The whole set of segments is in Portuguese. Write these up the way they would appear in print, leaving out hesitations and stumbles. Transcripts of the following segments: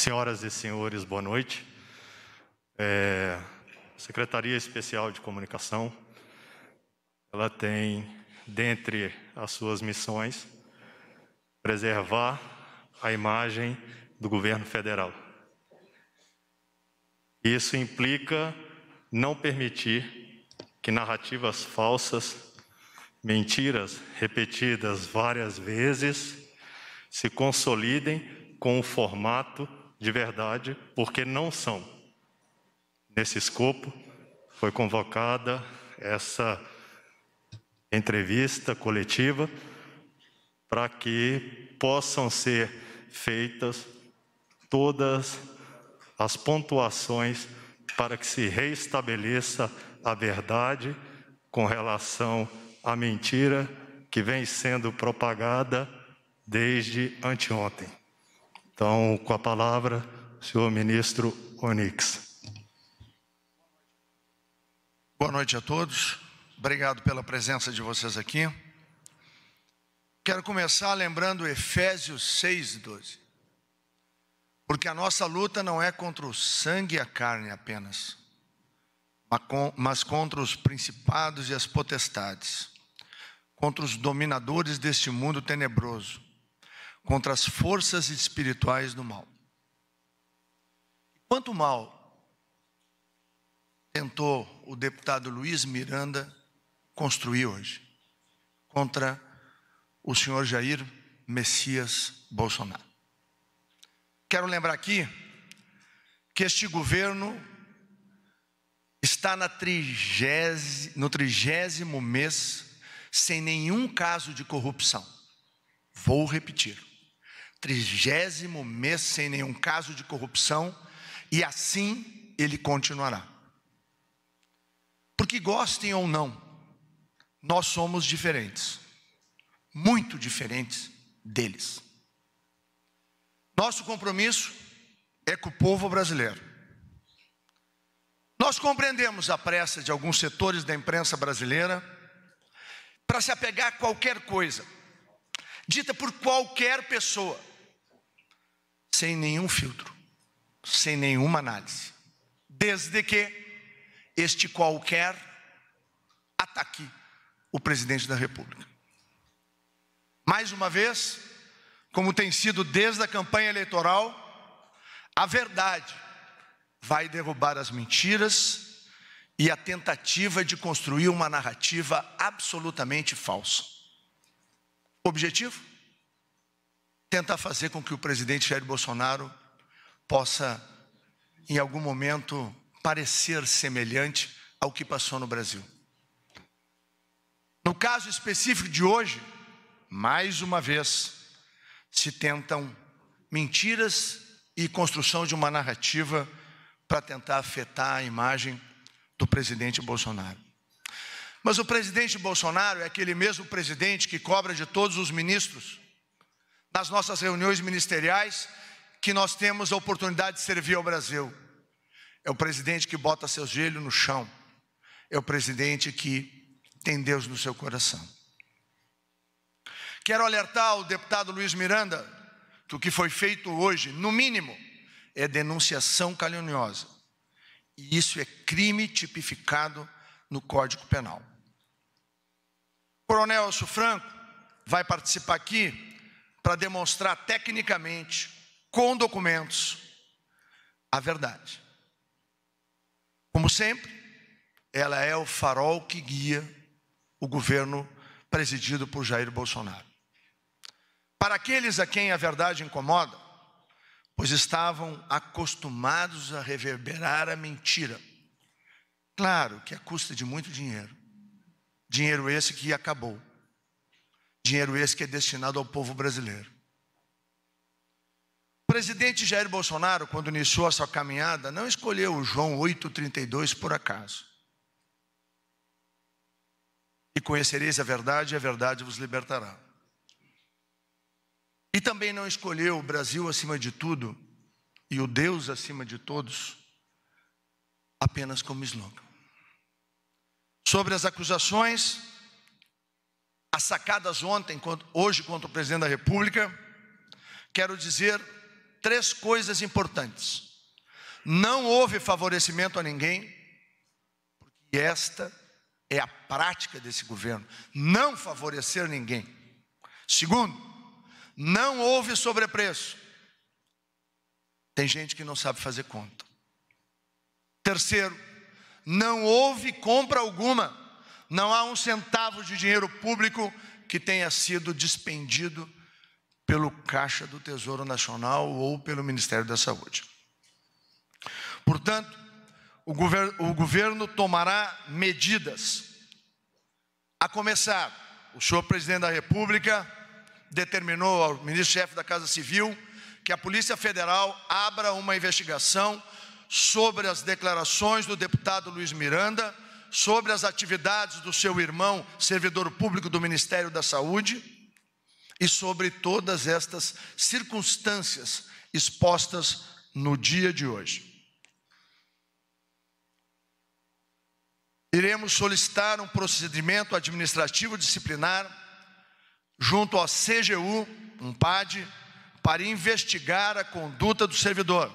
Senhoras e senhores, boa noite. Secretaria Especial de Comunicação, ela tem, dentre as suas missões, preservar a imagem do governo federal. Isso implica não permitir que narrativas falsas, mentiras repetidas várias vezes, se consolidem com o formato de verdade, porque não são. Nesse escopo, foi convocada essa entrevista coletiva para que possam ser feitas todas as pontuações para que se reestabeleça a verdade com relação à mentira que vem sendo propagada desde anteontem. Então, com a palavra, o senhor ministro Onyx. Boa noite a todos. Obrigado pela presença de vocês aqui. Quero começar lembrando Efésios 6:12. Porque a nossa luta não é contra o sangue e a carne apenas, mas contra os principados e as potestades, contra os dominadores deste mundo tenebroso, contra as forças espirituais do mal. Quanto mal tentou o deputado Luiz Miranda construir hoje contra o senhor Jair Messias Bolsonaro? Quero lembrar aqui que este governo está no 30º mês sem nenhum caso de corrupção. Vou repetir. 30º mês sem nenhum caso de corrupção, e assim ele continuará. Porque gostem ou não, nós somos diferentes, muito diferentes deles. Nosso compromisso é com o povo brasileiro. Nós compreendemos a pressa de alguns setores da imprensa brasileira para se apegar a qualquer coisa, dita por qualquer pessoa, sem nenhum filtro, sem nenhuma análise, desde que este qualquer ataque o presidente da República. Mais uma vez, como tem sido desde a campanha eleitoral, a verdade vai derrubar as mentiras e a tentativa de construir uma narrativa absolutamente falsa. Objetivo? Tentar fazer com que o presidente Jair Bolsonaro possa, em algum momento, parecer semelhante ao que passou no Brasil. No caso específico de hoje, mais uma vez, se tentam mentiras e construção de uma narrativa para tentar afetar a imagem do presidente Bolsonaro. Mas o presidente Bolsonaro é aquele mesmo presidente que cobra de todos os ministros, nas nossas reuniões ministeriais, que nós temos a oportunidade de servir ao Brasil. É o presidente que bota seu joelho no chão. É o presidente que tem Deus no seu coração. Quero alertar o deputado Luiz Miranda que o que foi feito hoje, no mínimo, é denunciação caluniosa. E isso é crime tipificado no Código Penal. O coronel Elcio Franco vai participar aqui para demonstrar tecnicamente, com documentos, a verdade. Como sempre, ela é o farol que guia o governo presidido por Jair Bolsonaro. Para aqueles a quem a verdade incomoda, pois estavam acostumados a reverberar a mentira. Claro que à custa de muito dinheiro. Dinheiro esse que acabou. Dinheiro esse que é destinado ao povo brasileiro. O presidente Jair Bolsonaro, quando iniciou a sua caminhada, não escolheu o João 8,32 por acaso. E conhecereis a verdade, e a verdade vos libertará. E também não escolheu o Brasil acima de tudo e o Deus acima de todos apenas como slogan. Sobre as acusações, as sacadas hoje contra o presidente da República, quero dizer 3 coisas importantes. Não houve favorecimento a ninguém, porque esta é a prática desse governo, não favorecer ninguém. Segundo, não houve sobrepreço. Tem gente que não sabe fazer conta. Terceiro, não houve compra alguma. Não há um centavo de dinheiro público que tenha sido despendido pelo Caixa do Tesouro Nacional ou pelo Ministério da Saúde. Portanto, o governo tomará medidas. A começar, o senhor presidente da República determinou ao ministro-chefe da Casa Civil que a Polícia Federal abra uma investigação sobre as declarações do deputado Luiz Miranda, sobre as atividades do seu irmão, servidor público do Ministério da Saúde, e sobre todas estas circunstâncias expostas no dia de hoje. Iremos solicitar um procedimento administrativo disciplinar junto ao CGU, um PAD, para investigar a conduta do servidor,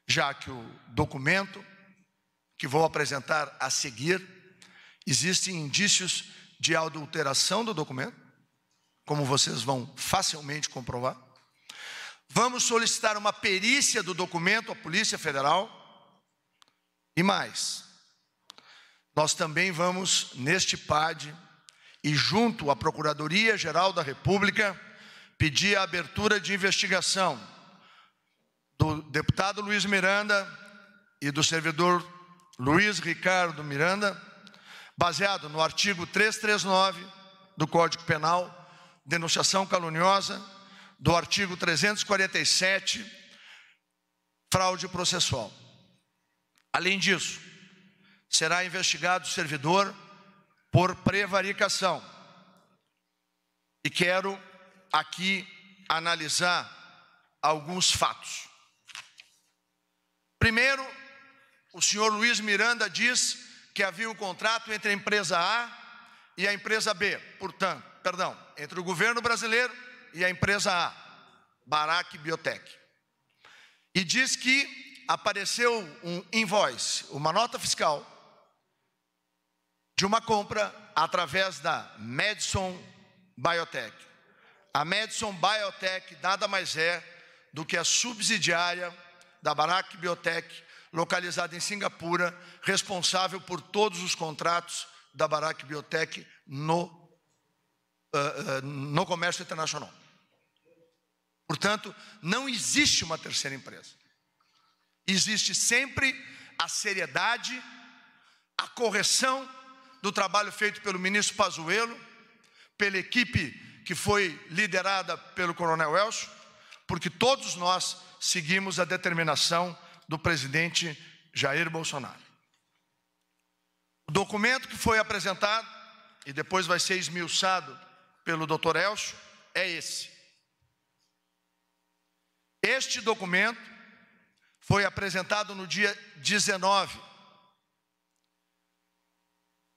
já que o documento que vou apresentar a seguir, existem indícios de adulteração do documento, como vocês vão facilmente comprovar. Vamos solicitar uma perícia do documento à Polícia Federal. E mais, nós também vamos, neste PAD, e junto à Procuradoria-Geral da República, pedir a abertura de investigação do deputado Luiz Miranda e do servidor Luiz Ricardo Miranda, baseado no artigo 339 do Código Penal, denunciação caluniosa, do artigo 347, fraude processual. Além disso, será investigado o servidor por prevaricação. E quero aqui analisar alguns fatos. Primeiro, o senhor Luiz Miranda diz que havia um contrato entre a empresa A e a empresa B, entre o governo brasileiro e a empresa A, Barack Biotech. E diz que apareceu um invoice, uma nota fiscal, de uma compra através da Madison Biotech. A Madison Biotech nada mais é do que a subsidiária da Barack Biotech, localizada em Singapura, responsável por todos os contratos da Barack Biotech no comércio internacional. Portanto, não existe uma terceira empresa. Existe sempre a seriedade, a correção do trabalho feito pelo ministro Pazuello, pela equipe que foi liderada pelo coronel Elcio, porque todos nós seguimos a determinação do presidente Jair Bolsonaro. O documento que foi apresentado, e depois vai ser esmiuçado pelo doutor Elcio, é esse. Este documento foi apresentado no dia 19.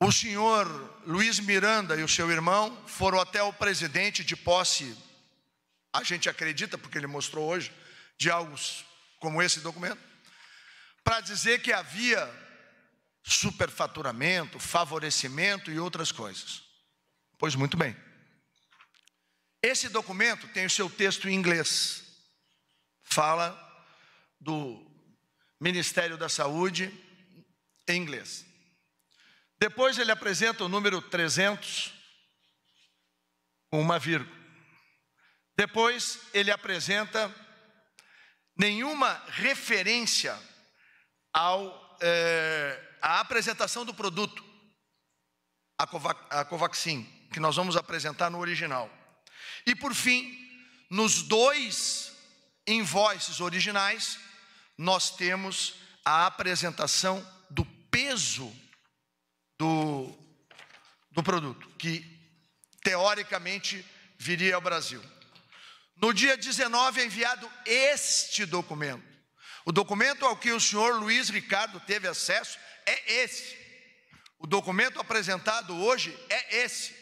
O senhor Luiz Miranda e o seu irmão foram até o presidente de posse, a gente acredita, porque ele mostrou hoje, de algo como esse documento, para dizer que havia superfaturamento, favorecimento e outras coisas. Pois muito bem. Esse documento tem o seu texto em inglês. Fala do Ministério da Saúde em inglês. Depois ele apresenta o número 300, com uma vírgula. Depois ele apresenta nenhuma referência à apresentação do produto, a Covaxin, que nós vamos apresentar no original. E por fim, nos 2 invoices originais, nós temos a apresentação do peso do produto, que teoricamente viria ao Brasil. No dia 19 é enviado este documento. O documento ao que o senhor Luiz Ricardo teve acesso é esse. O documento apresentado hoje é esse.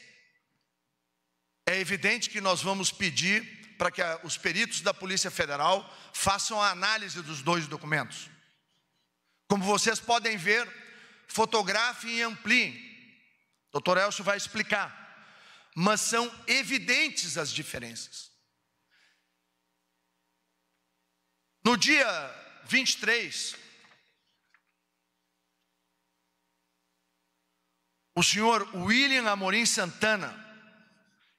É evidente que nós vamos pedir para que os peritos da Polícia Federal façam a análise dos dois documentos. Como vocês podem ver, fotografem e ampliem. O Dr. Elcio vai explicar. Mas são evidentes as diferenças. No dia 23, o senhor William Amorim Santana,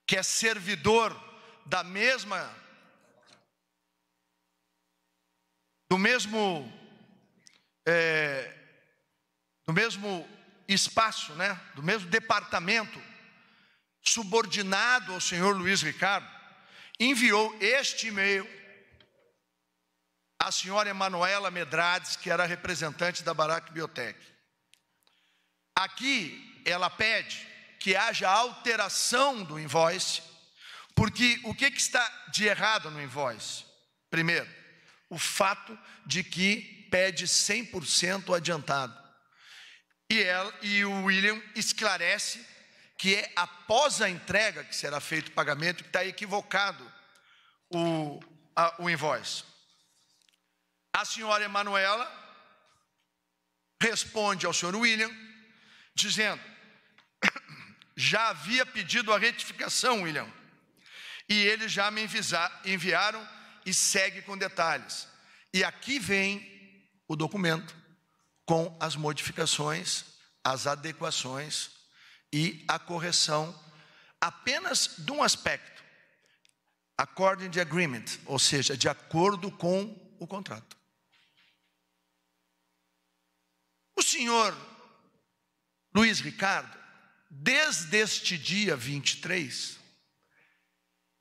que é servidor do mesmo espaço, né? Do mesmo departamento, subordinado ao senhor Luiz Ricardo, enviou este e-mail à senhora Emanuela Medrades, que era representante da Barac Biotech. Aqui ela pede que haja alteração do invoice, porque o que está de errado no invoice? Primeiro, o fato de que pede 100% adiantado. E o William esclarece que é após a entrega que será feito o pagamento, que está equivocado o invoice. A senhora Emanuela responde ao senhor William, dizendo: já havia pedido a retificação, William, e eles já me enviaram, e segue com detalhes. E aqui vem o documento com as modificações, as adequações e a correção apenas de um aspecto: according to agreement, ou seja, de acordo com o contrato. O senhor Luiz Ricardo, desde este dia 23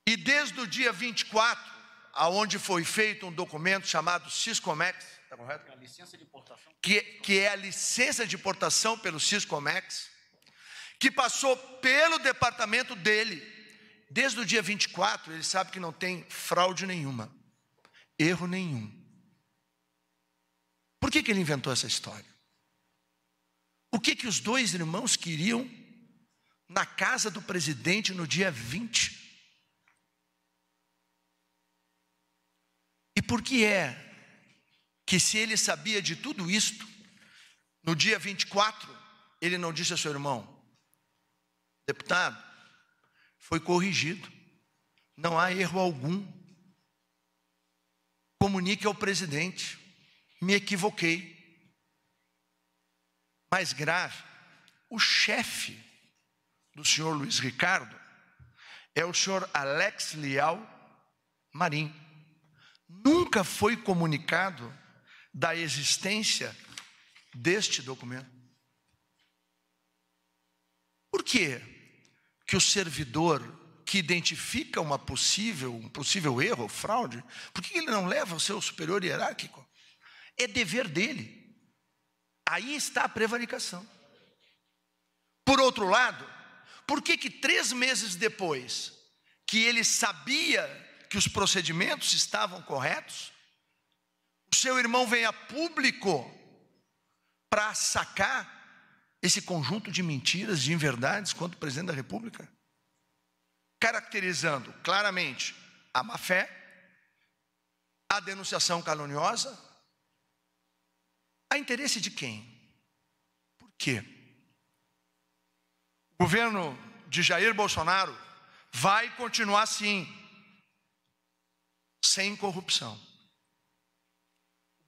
e desde o dia 24, aonde foi feito um documento chamado Siscomex, está correto? A licença de importação. Que é a licença de importação pelo Siscomex, que passou pelo departamento dele. Desde o dia 24, ele sabe que não tem fraude nenhuma, erro nenhum. Por que ele inventou essa história? O que os dois irmãos queriam na casa do presidente no dia 20? E por que é que, se ele sabia de tudo isto, no dia 24, ele não disse ao seu irmão: deputado, foi corrigido, não há erro algum, comunique ao presidente, me equivoquei. Mais grave, o chefe do senhor Luiz Ricardo é o senhor Alex Leal Marim. Nunca foi comunicado da existência deste documento. Por quê que o servidor que identifica um possível erro ou fraude, por que ele não leva ao seu superior hierárquico? É dever dele. Aí está a prevaricação. Por outro lado, por que 3 meses depois que ele sabia que os procedimentos estavam corretos, o seu irmão vem a público para sacar esse conjunto de mentiras, de inverdades contra o presidente da República, caracterizando claramente a má-fé, a denunciação caluniosa? A interesse de quem? Por quê? O governo de Jair Bolsonaro vai continuar assim, sem corrupção.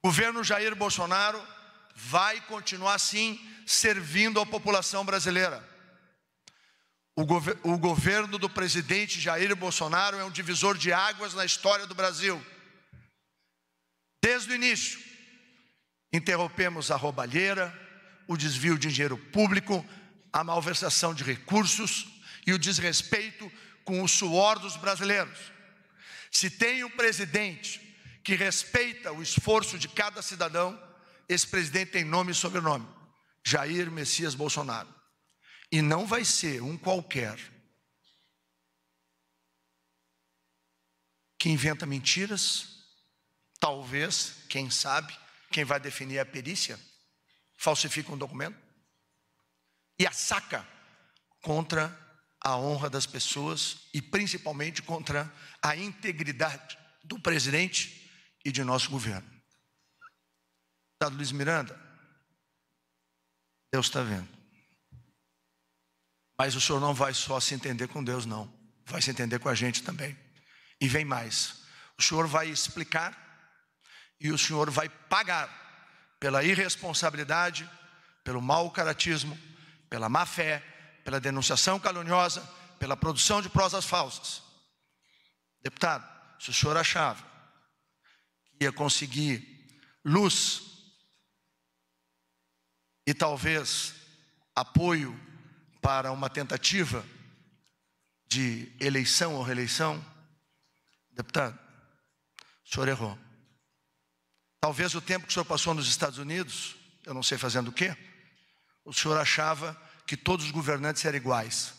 O governo Jair Bolsonaro vai continuar assim, servindo a população brasileira. O governo do presidente Jair Bolsonaro é um divisor de águas na história do Brasil. Desde o início, interrompemos a roubalheira, o desvio de dinheiro público, a malversação de recursos e o desrespeito com o suor dos brasileiros. Se tem um presidente que respeita o esforço de cada cidadão, esse presidente tem nome e sobrenome: Jair Messias Bolsonaro. E não vai ser um qualquer que inventa mentiras. Talvez, quem sabe, quem vai definir a perícia, falsifica um documento e a saca contra a honra das pessoas e principalmente contra a integridade do presidente e de nosso governo. Deputado Luiz Miranda, Deus está vendo. Mas o senhor não vai só se entender com Deus, não. Vai se entender com a gente também. E vem mais. O senhor vai explicar e o senhor vai pagar pela irresponsabilidade, pelo mau caratismo, pela má fé, pela denunciação caluniosa, pela produção de prosas falsas. Deputado, se o senhor achava que ia conseguir luz e talvez apoio para uma tentativa de eleição ou reeleição, deputado, o senhor errou. Talvez o tempo que o senhor passou nos Estados Unidos, eu não sei fazendo o quê, o senhor achava que todos os governantes eram iguais.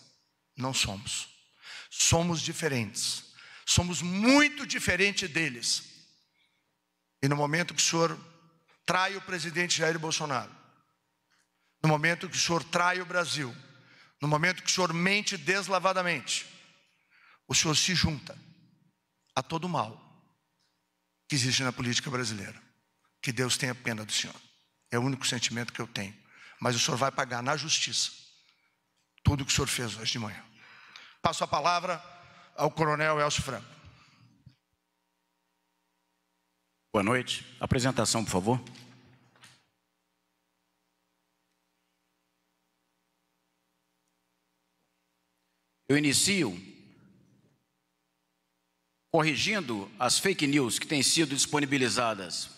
Não somos. Somos diferentes. Somos muito diferentes deles. E no momento que o senhor trai o presidente Jair Bolsonaro, no momento que o senhor trai o Brasil, no momento que o senhor mente deslavadamente, o senhor se junta a todo o mal que existe na política brasileira. Que Deus tenha pena do senhor. É o único sentimento que eu tenho. Mas o senhor vai pagar na justiça tudo o que o senhor fez hoje de manhã. Passo a palavra ao coronel Elcio Franco. Boa noite. Apresentação, por favor. Eu inicio corrigindo as fake news que têm sido disponibilizadas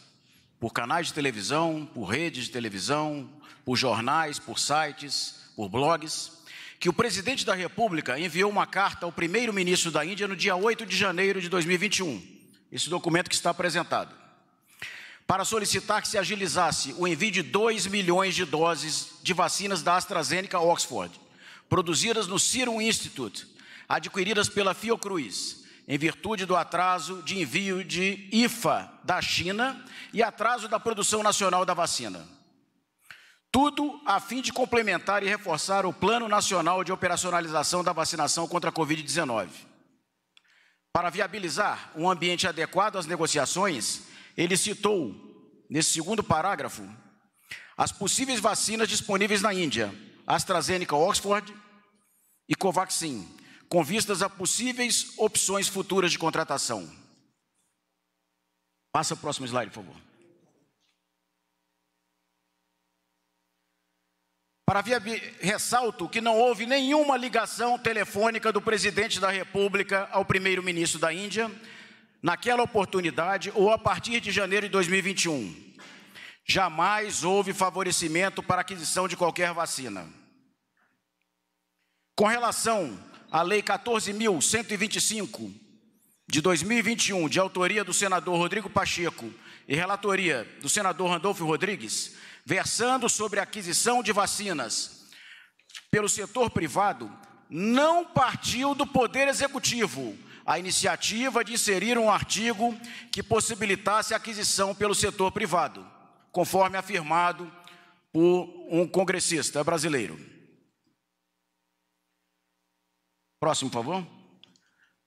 por canais de televisão, por redes de televisão, por jornais, por sites, por blogs, que o presidente da República enviou uma carta ao primeiro-ministro da Índia no dia 8 de janeiro de 2021, esse documento que está apresentado, para solicitar que se agilizasse o envio de 2 milhões de doses de vacinas da AstraZeneca Oxford, produzidas no Serum Institute, adquiridas pela Fiocruz, em virtude do atraso de envio de IFA da China e atraso da produção nacional da vacina. Tudo a fim de complementar e reforçar o Plano Nacional de Operacionalização da Vacinação contra a Covid-19. Para viabilizar um ambiente adequado às negociações, ele citou, nesse segundo parágrafo, as possíveis vacinas disponíveis na Índia, AstraZeneca Oxford e Covaxin, com vistas a possíveis opções futuras de contratação. Passa o próximo slide, por favor. Ressalto que não houve nenhuma ligação telefônica do presidente da República ao primeiro-ministro da Índia, naquela oportunidade ou a partir de janeiro de 2021. Jamais houve favorecimento para aquisição de qualquer vacina. Com relação à Lei 14.125, de 2021, de autoria do senador Rodrigo Pacheco e relatoria do senador Randolfo Rodrigues, versando sobre a aquisição de vacinas pelo setor privado, não partiu do Poder Executivo a iniciativa de inserir um artigo que possibilitasse a aquisição pelo setor privado, conforme afirmado por um congressista brasileiro. Próximo, por favor.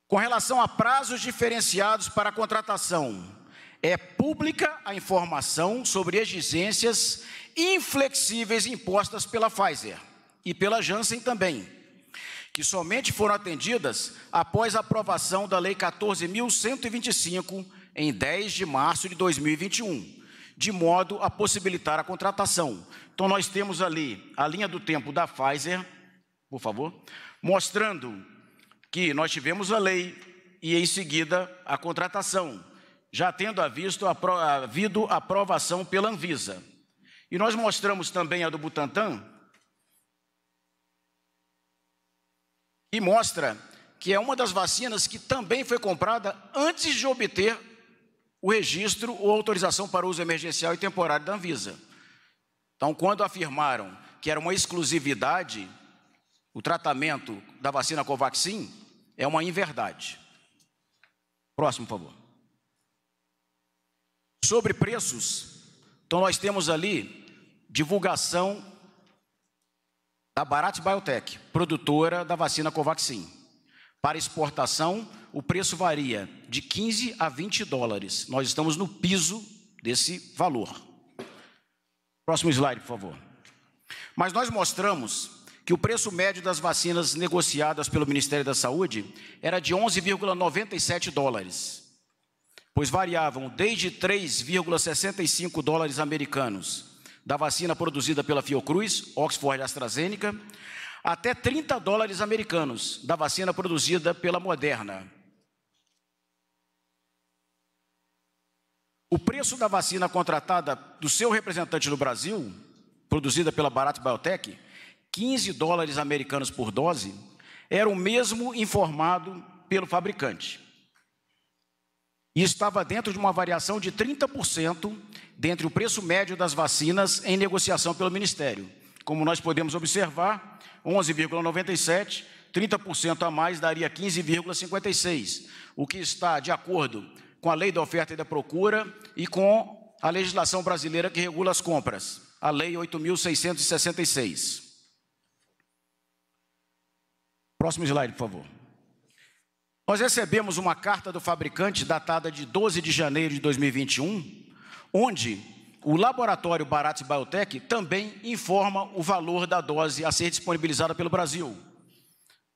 Com relação a prazos diferenciados para a contratação, é pública a informação sobre exigências inflexíveis impostas pela Pfizer e pela Janssen também, que somente foram atendidas após a aprovação da Lei 14.125 em 10 de março de 2021, de modo a possibilitar a contratação. Então, nós temos ali a linha do tempo da Pfizer, por favor, mostrando que nós tivemos a lei e, em seguida, a contratação, já tendo havido aprovação pela Anvisa. E nós mostramos também a do Butantan, que mostra que é uma das vacinas que também foi comprada antes de obter o registro ou autorização para uso emergencial e temporário da Anvisa. Então, quando afirmaram que era uma exclusividade, o tratamento da vacina Covaxin, é uma inverdade. Próximo, por favor. Sobre preços, então nós temos ali divulgação da Bharat Biotech, produtora da vacina Covaxin. Para exportação, o preço varia de 15 a 20 dólares. Nós estamos no piso desse valor. Próximo slide, por favor. Mas nós mostramos que o preço médio das vacinas negociadas pelo Ministério da Saúde era de 11,97 dólares, pois variavam desde 3,65 dólares americanos da vacina produzida pela Fiocruz, Oxford e AstraZeneca, até 30 dólares americanos da vacina produzida pela Moderna. O preço da vacina contratada do seu representante no Brasil, produzida pela Bharat Biotech, 15 dólares americanos por dose, era o mesmo informado pelo fabricante. E estava dentro de uma variação de 30% dentre o preço médio das vacinas em negociação pelo Ministério. Como nós podemos observar, 11,97, 30% a mais daria 15,56, o que está de acordo com a Lei da Oferta e da Procura e com a legislação brasileira que regula as compras, a Lei 8.666. Próximo slide, por favor. Nós recebemos uma carta do fabricante datada de 12 de janeiro de 2021, onde o laboratório Bharat Biotech também informa o valor da dose a ser disponibilizada pelo Brasil,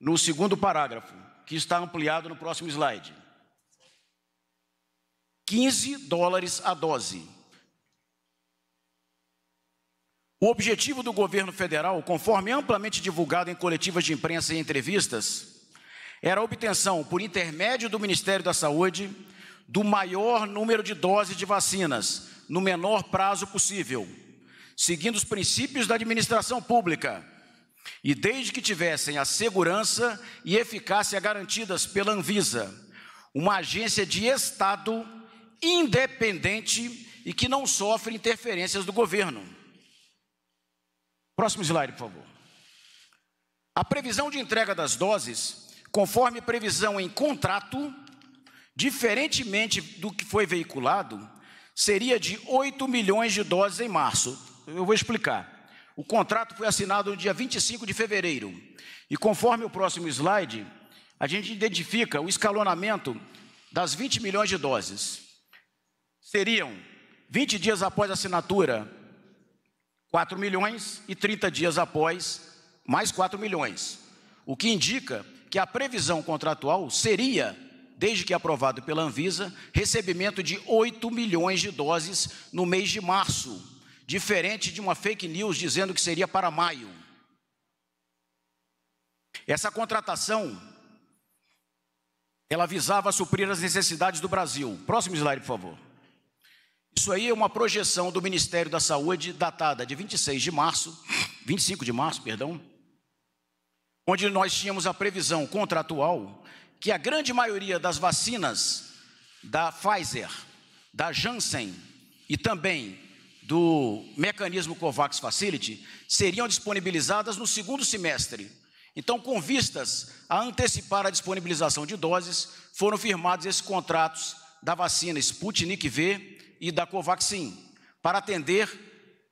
no segundo parágrafo, que está ampliado no próximo slide. 15 dólares a dose. O objetivo do governo federal, conforme amplamente divulgado em coletivas de imprensa e entrevistas, era a obtenção, por intermédio do Ministério da Saúde, do maior número de doses de vacinas, no menor prazo possível, seguindo os princípios da administração pública, e desde que tivessem a segurança e eficácia garantidas pela Anvisa, uma agência de Estado independente e que não sofre interferências do governo. Próximo slide, por favor. A previsão de entrega das doses, conforme previsão em contrato, diferentemente do que foi veiculado, seria de 8 milhões de doses em março. Eu vou explicar. O contrato foi assinado no dia 25 de fevereiro. E conforme o próximo slide, a gente identifica o escalonamento das 20 milhões de doses. Seriam 20 dias após a assinatura, 4 milhões e 30 dias após, mais 4 milhões. O que indica que a previsão contratual seria, desde que aprovado pela Anvisa, recebimento de 8 milhões de doses no mês de março, diferente de uma fake news dizendo que seria para maio. Essa contratação, ela visava suprir as necessidades do Brasil. Próximo slide, por favor. Isso aí é uma projeção do Ministério da Saúde, datada de 25 de março, onde nós tínhamos a previsão contratual que a grande maioria das vacinas da Pfizer, da Janssen e também do mecanismo COVAX Facility seriam disponibilizadas no segundo semestre. Então, com vistas a antecipar a disponibilização de doses, foram firmados esses contratos da vacina Sputnik V e da Covaxin, para atender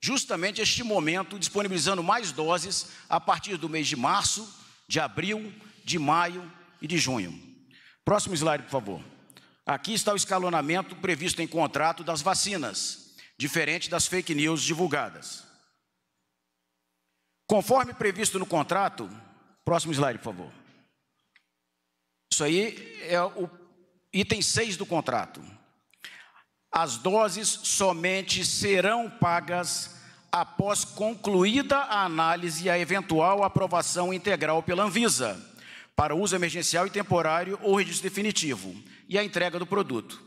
justamente este momento, disponibilizando mais doses a partir do mês de março, de abril, de maio e de junho. Próximo slide, por favor. Aqui está o escalonamento previsto em contrato das vacinas, diferente das fake news divulgadas. Conforme previsto no contrato, próximo slide, por favor. Isso aí é o item 6 do contrato. As doses somente serão pagas após concluída a análise e a eventual aprovação integral pela Anvisa, para uso emergencial e temporário ou registro definitivo, e a entrega do produto.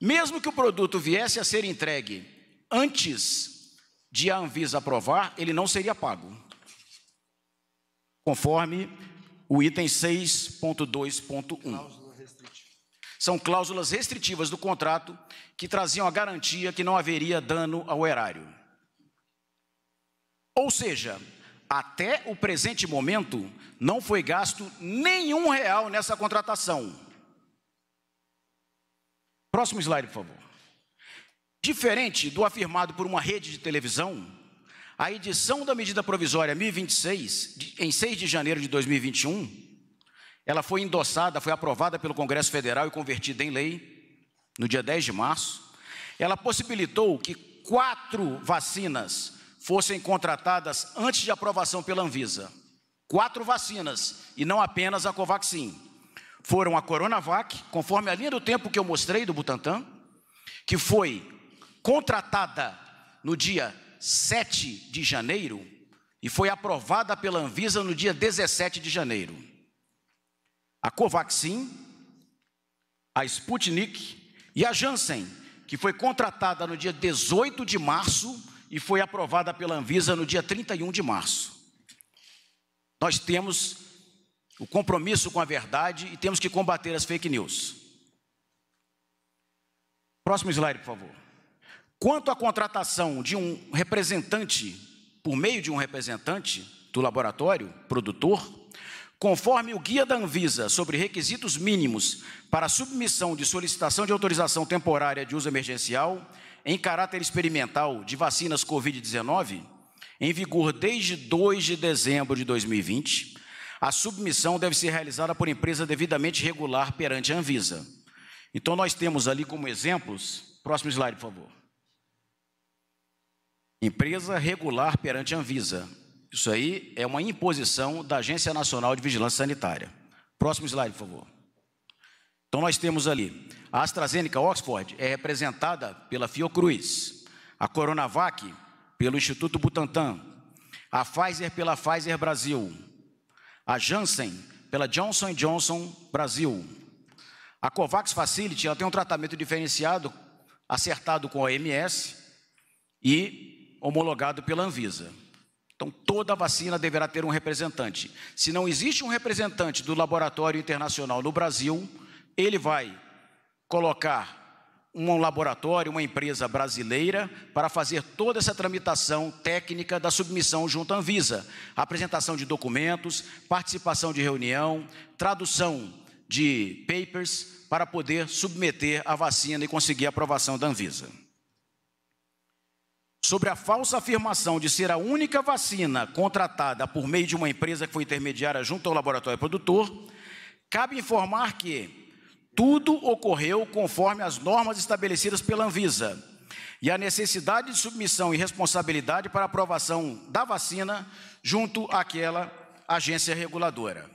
Mesmo que o produto viesse a ser entregue antes de a Anvisa aprovar, ele não seria pago, conforme o item 6.2.1. São cláusulas restritivas do contrato que traziam a garantia que não haveria dano ao erário. Ou seja, até o presente momento, não foi gasto nenhum real nessa contratação. Próximo slide, por favor. Diferente do afirmado por uma rede de televisão, A edição da medida provisória 1026, em 6 de janeiro de 2021, ela foi endossada, foi aprovada pelo Congresso Federal e convertida em lei no dia 10 de março. Ela possibilitou que 4 vacinas fossem contratadas antes de aprovação pela Anvisa. 4 vacinas, e não apenas a Covaxin. Foram a Coronavac, conforme a linha do tempo que eu mostrei do Butantan, que foi contratada no dia 7 de janeiro e foi aprovada pela Anvisa no dia 17 de janeiro. A Covaxin, a Sputnik e a Janssen, que foi contratada no dia 18 de março e foi aprovada pela Anvisa no dia 31 de março. Nós temos o compromisso com a verdade e temos que combater as fake news. Próximo slide, por favor. Quanto à contratação de um representante, por meio de um representante do laboratório produtor, conforme o guia da Anvisa sobre requisitos mínimos para a submissão de solicitação de autorização temporária de uso emergencial em caráter experimental de vacinas Covid-19, em vigor desde 2 de dezembro de 2020, a submissão deve ser realizada por empresa devidamente regular perante a Anvisa. Então, nós temos ali como exemplos, próximo slide, por favor. Empresa regular perante a Anvisa. Isso aí é uma imposição da Agência Nacional de Vigilância Sanitária. Próximo slide, por favor. Então, nós temos ali, a AstraZeneca Oxford é representada pela Fiocruz, a Coronavac pelo Instituto Butantan, a Pfizer pela Pfizer Brasil, a Janssen pela Johnson & Johnson Brasil. A COVAX Facility ela tem um tratamento diferenciado, acertado com a OMS e homologado pela Anvisa. Então, toda vacina deverá ter um representante. Se não existe um representante do laboratório internacional no Brasil, ele vai colocar um laboratório, uma empresa brasileira, para fazer toda essa tramitação técnica da submissão junto à Anvisa. Apresentação de documentos, participação de reunião, tradução de papers, para poder submeter a vacina e conseguir a aprovação da Anvisa. Sobre a falsa afirmação de ser a única vacina contratada por meio de uma empresa que foi intermediária junto ao laboratório produtor, cabe informar que tudo ocorreu conforme as normas estabelecidas pela Anvisa e a necessidade de submissão e responsabilidade para aprovação da vacina junto àquela agência reguladora.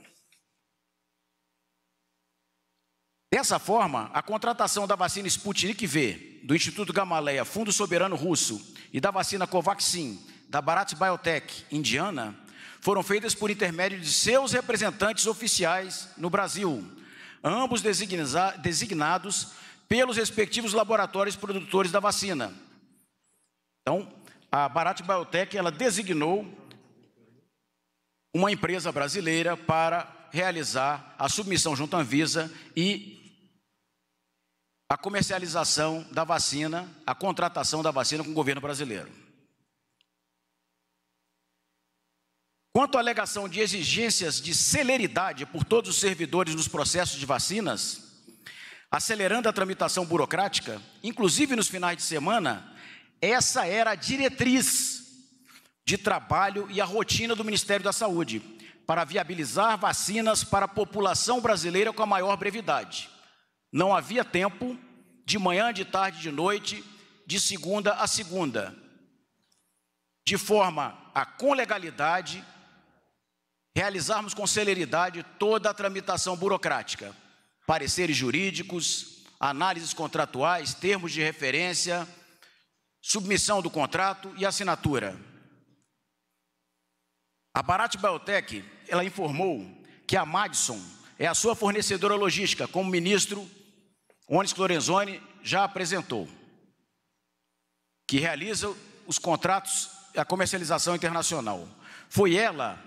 Dessa forma, a contratação da vacina Sputnik V, do Instituto Gamaleya, Fundo Soberano Russo, e da vacina Covaxin, da Bharat Biotech, indiana, foram feitas por intermédio de seus representantes oficiais no Brasil, ambos designados pelos respectivos laboratórios produtores da vacina. Então, a Bharat Biotech, ela designou uma empresa brasileira para realizar a submissão junto à Anvisa e a comercialização da vacina, a contratação da vacina com o governo brasileiro. Quanto à alegação de exigências de celeridade por todos os servidores nos processos de vacinas, acelerando a tramitação burocrática, inclusive nos finais de semana, essa era a diretriz de trabalho e a rotina do Ministério da Saúde, para viabilizar vacinas para a população brasileira com a maior brevidade. Não havia tempo, de manhã, de tarde, de noite, de segunda a segunda, de forma a, com legalidade, realizarmos com celeridade toda a tramitação burocrática, pareceres jurídicos, análises contratuais, termos de referência, submissão do contrato e assinatura. A Bharat Biotech, ela informou que a Madison é a sua fornecedora logística, como o ministro Onyx Lorenzoni já apresentou, que realiza os contratos e a comercialização internacional. Foi ela,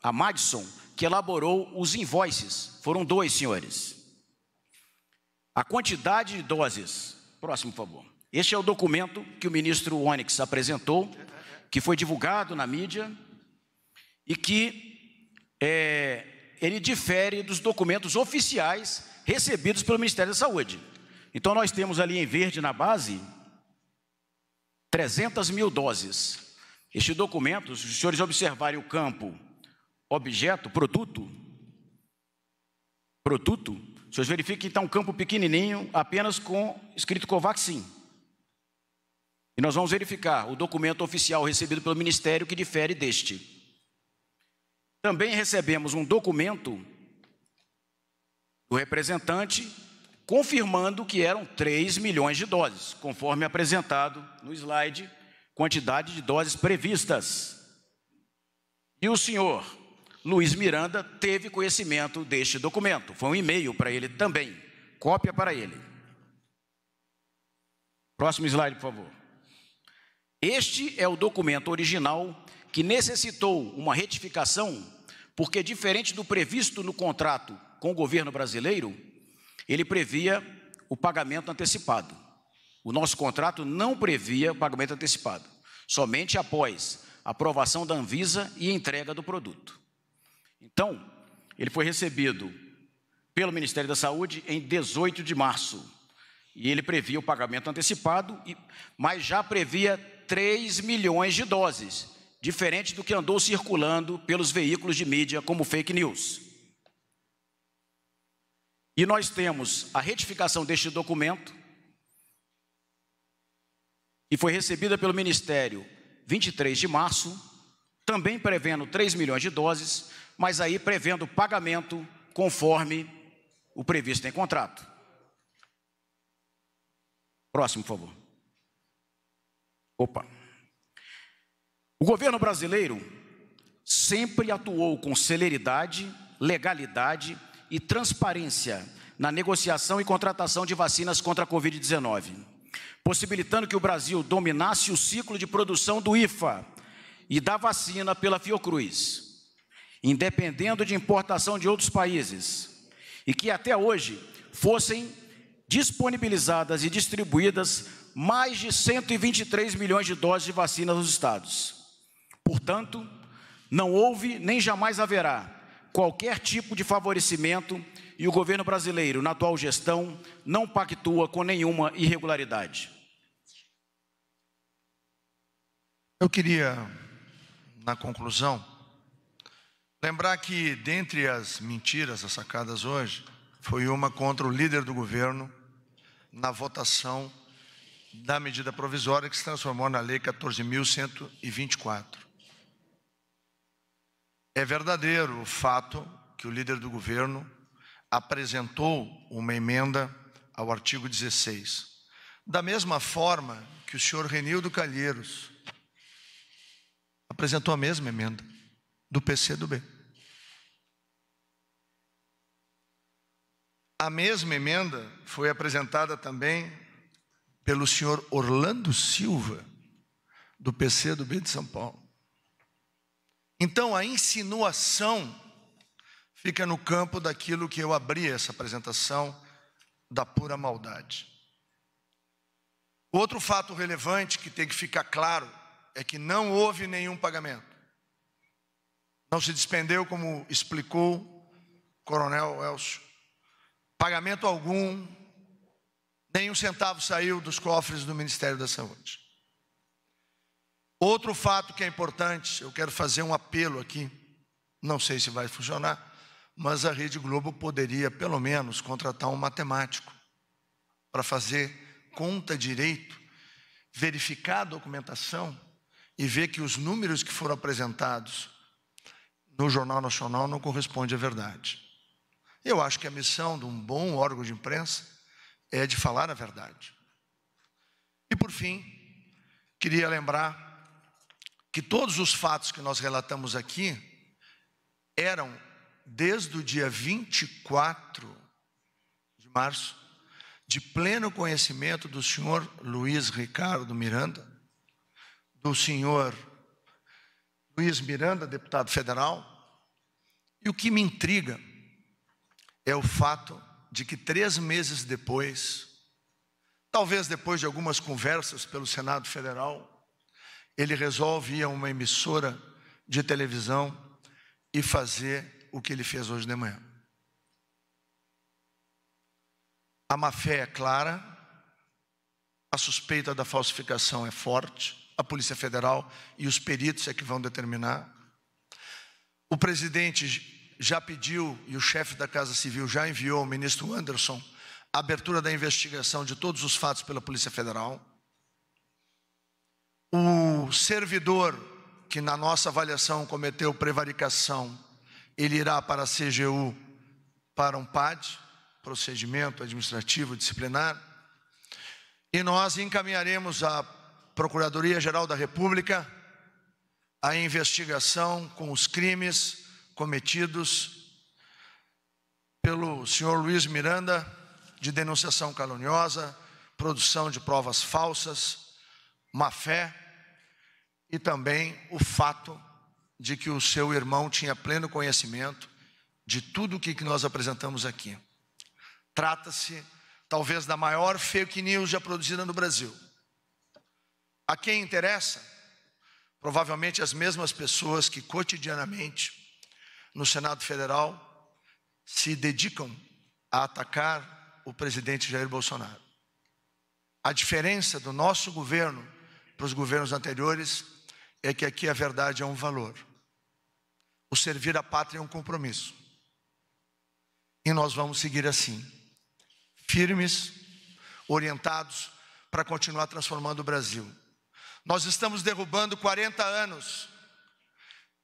a Madison, que elaborou os invoices. Foram 2, senhores. A quantidade de doses. Próximo, por favor. Este é o documento que o ministro Onyx apresentou, que foi divulgado na mídia e que ele difere dos documentos oficiais recebidos pelo Ministério da Saúde. Então, nós temos ali em verde na base 300 mil doses. Este documento, se os senhores observarem o campo objeto, produto, os senhores verificam que está um campo pequenininho, apenas com escrito Covaxin. E nós vamos verificar o documento oficial recebido pelo Ministério que difere deste. Também recebemos um documento do representante confirmando que eram 3 milhões de doses, conforme apresentado no slide, quantidade de doses previstas. E o senhor Luiz Miranda teve conhecimento deste documento. Foi um e-mail para ele também, cópia para ele. Próximo slide, por favor. Este é o documento original que necessitou uma retificação, porque diferente do previsto no contrato com o governo brasileiro, ele previa o pagamento antecipado. O nosso contrato não previa o pagamento antecipado, somente após a aprovação da Anvisa e entrega do produto. Então, ele foi recebido pelo Ministério da Saúde em 18 de março, e ele previa o pagamento antecipado, mas já previa 3 milhões de doses, diferente do que andou circulando pelos veículos de mídia como fake news. E nós temos a retificação deste documento, que foi recebida pelo Ministério 23 de março, também prevendo 3 milhões de doses, mas aí prevendo pagamento conforme o previsto em contrato. Próximo, por favor. O governo brasileiro sempre atuou com celeridade, legalidade e transparência na negociação e contratação de vacinas contra a Covid-19, possibilitando que o Brasil dominasse o ciclo de produção do IFA e da vacina pela Fiocruz, independendo de importação de outros países, e que até hoje fossem disponibilizadas e distribuídas mais de 123 milhões de doses de vacina nos estados. Portanto, não houve nem jamais haverá qualquer tipo de favorecimento e o governo brasileiro, na atual gestão, não pactua com nenhuma irregularidade. Eu queria, na conclusão, lembrar que, dentre as mentiras sacadas hoje, foi uma contra o líder do governo na votação da medida provisória que se transformou na Lei 14.124. É verdadeiro o fato que o líder do governo apresentou uma emenda ao artigo 16. Da mesma forma que o senhor Renildo Calheiros apresentou a mesma emenda do PCdoB. A mesma emenda foi apresentada também pelo senhor Orlando Silva, do PCdoB de São Paulo. Então, a insinuação fica no campo daquilo que eu abri essa apresentação, da pura maldade. Outro fato relevante que tem que ficar claro é que não houve nenhum pagamento. Não se despendeu, como explicou o coronel Elcio, pagamento algum, nem um centavo saiu dos cofres do Ministério da Saúde. Outro fato que é importante, eu quero fazer um apelo aqui, não sei se vai funcionar, mas a Rede Globo poderia, pelo menos, contratar um matemático para fazer conta direito, verificar a documentação e ver que os números que foram apresentados no Jornal Nacional não correspondem à verdade. Eu acho que a missão de um bom órgão de imprensa é de falar a verdade. E, por fim, queria lembrar que todos os fatos que nós relatamos aqui eram, desde o dia 24 de março, de pleno conhecimento do senhor Luiz Ricardo Miranda, do senhor Luiz Miranda, deputado federal. E o que me intriga é o fato de que 3 meses depois, talvez depois de algumas conversas pelo Senado Federal, ele resolve ir a uma emissora de televisão e fazer o que ele fez hoje de manhã. A má-fé é clara, a suspeita da falsificação é forte, a Polícia Federal e os peritos é que vão determinar. O presidente já pediu, e o chefe da Casa Civil já enviou ao ministro Anderson a abertura da investigação de todos os fatos pela Polícia Federal. O servidor que na nossa avaliação cometeu prevaricação, ele irá para a CGU, para um PAD, procedimento administrativo disciplinar, e nós encaminharemos à Procuradoria-Geral da República a investigação com os crimes cometidos pelo senhor Luiz Miranda, de denunciação caluniosa, produção de provas falsas, má-fé, e também o fato de que o seu irmão tinha pleno conhecimento de tudo o que nós apresentamos aqui. Trata-se, talvez, da maior fake news já produzida no Brasil. A quem interessa? Provavelmente as mesmas pessoas que cotidianamente, no Senado Federal, se dedicam a atacar o presidente Jair Bolsonaro. A diferença do nosso governo para os governos anteriores é que aqui a verdade é um valor. O servir a pátria é um compromisso. E nós vamos seguir assim, firmes, orientados para continuar transformando o Brasil. Nós estamos derrubando 40 anos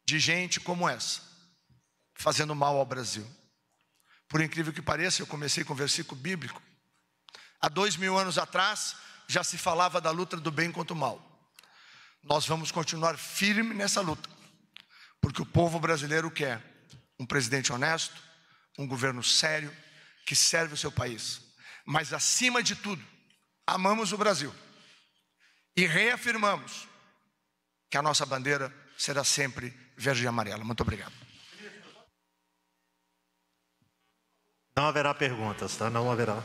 de gente como essa, fazendo mal ao Brasil. Por incrível que pareça, eu comecei com um versículo bíblico. Há 2000 anos atrás, já se falava da luta do bem contra o mal. Nós vamos continuar firme nessa luta, porque o povo brasileiro quer um presidente honesto, um governo sério, que serve o seu país. Mas acima de tudo, amamos o Brasil e reafirmamos que a nossa bandeira será sempre verde e amarela. Muito obrigado. Não haverá perguntas, tá? Não haverá.